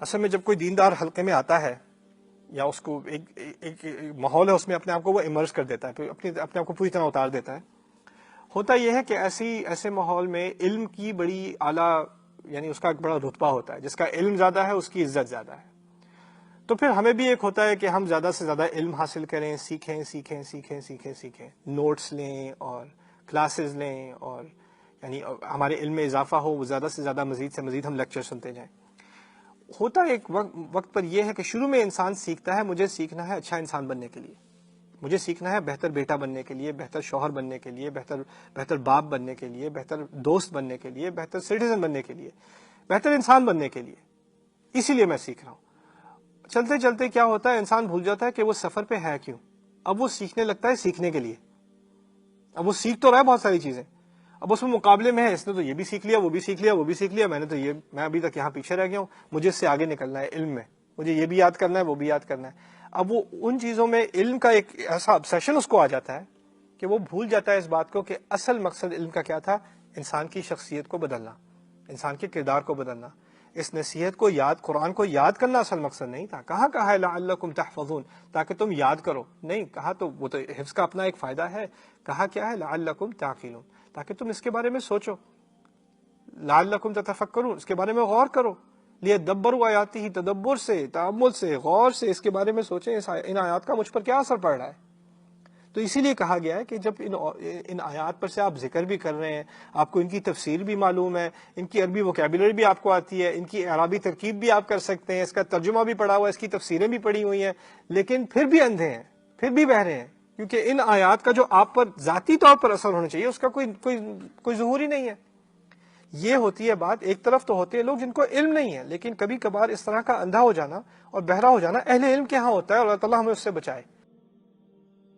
اصل میں جب کوئی دیندار حلقے میں آتا ہے یا اس کو ایک ماحول ہے اس میں اپنے آپ کو وہ امرج کر دیتا ہے، اپنے آپ کو پوری طرح اتار دیتا ہے، ہوتا یہ ہے کہ ایسے ماحول میں علم کی بڑی اعلیٰ، یعنی اس کا ایک بڑا رتبہ ہوتا ہے، جس کا علم زیادہ ہے اس کی عزت زیادہ ہے. تو پھر ہمیں بھی ایک ہوتا ہے کہ ہم زیادہ سے زیادہ علم حاصل کریں، سیکھیں، نوٹس لیں اور کلاسز لیں، اور یعنی ہمارے علم میں اضافہ ہو، وہ زیادہ سے زیادہ مزید سے مزید ہم لیکچر سنتے جائیں. ہوتا ایک وقت پر یہ ہے کہ شروع میں انسان سیکھتا ہے، مجھے سیکھنا ہے اچھا انسان بننے کے لیے، مجھے سیکھنا ہے بہتر بیٹا بننے کے لیے، بہتر شوہر بننے کے لیے، بہتر باپ بننے کے لیے، بہتر دوست بننے کے لیے، بہتر سٹیزن بننے کے لیے، بہتر انسان بننے کے لیے. اسی لیے میں سیکھ رہا ہوں. چلتے چلتے کیا ہوتا ہے، انسان بھول جاتا ہے کہ وہ سفر پہ ہے کیوں. اب وہ سیکھنے لگتا ہے سیکھنے کے لیے. اب وہ سیکھ تو رہا ہے بہت ساری چیزیں، اب اس میں مقابلے میں ہے، اس نے تو یہ بھی سیکھ لیا، وہ بھی سیکھ لیا، میں ابھی تک یہاں پیچھے رہ گیا ہوں، مجھے اس سے آگے نکلنا ہے علم میں، مجھے یہ بھی یاد کرنا ہے، وہ بھی یاد کرنا ہے. اب وہ ان چیزوں میں علم کا ایک ایسا obsession اس کو آ جاتا ہے کہ وہ بھول جاتا ہے اس بات کو کہ اصل مقصد علم کا کیا تھا، انسان کی شخصیت کو بدلنا، انسان کے کردار کو بدلنا. اس نصیحت کو قرآن کو یاد کرنا اصل مقصد نہیں تھا. کہا ہے لعلکم تحفظون، تاکہ تم یاد کرو، نہیں کہا تو وہ تو حفظ کا اپنا ایک فائدہ ہے. کہا کیا ہے، لعلکم تعقلون، تاکہ تم اس کے بارے میں سوچو، لعلکم تتفکرون، اس کے بارے میں غور کرو، لیدبروا آیاتہ، تدبر سے، تأمل سے، غور سے اس کے بارے میں سوچیں ان آیات کا مجھ پر کیا اثر پڑ رہا ہے. تو اسی لیے کہا گیا ہے کہ جب ان آیات پر سے آپ ذکر بھی کر رہے ہیں، آپ کو ان کی تفسیر بھی معلوم ہے، ان کی عربی ووکیبلری بھی آپ کو آتی ہے، ان کی اعرابی ترکیب بھی آپ کر سکتے ہیں، اس کا ترجمہ بھی پڑھا ہوا ہے، اس کی تفسیریں بھی پڑھی ہوئی ہیں، لیکن پھر بھی اندھے ہیں، پھر بھی بہرے ہیں، کیونکہ ان آیات کا جو آپ پر ذاتی طور پر اثر ہونا چاہیے اس کا کوئی ظہور ہی نہیں ہے. یہ ہوتی ہے بات. ایک طرف تو ہوتے ہیں لوگ جن کو علم نہیں ہے، لیکن کبھی کبھار اس طرح کا اندھا ہو جانا اور بہرا ہو جانا اہل علم کے ہاں ہوتا ہے، اور اللہ تعالیٰ ہمیں اس سے بچائے.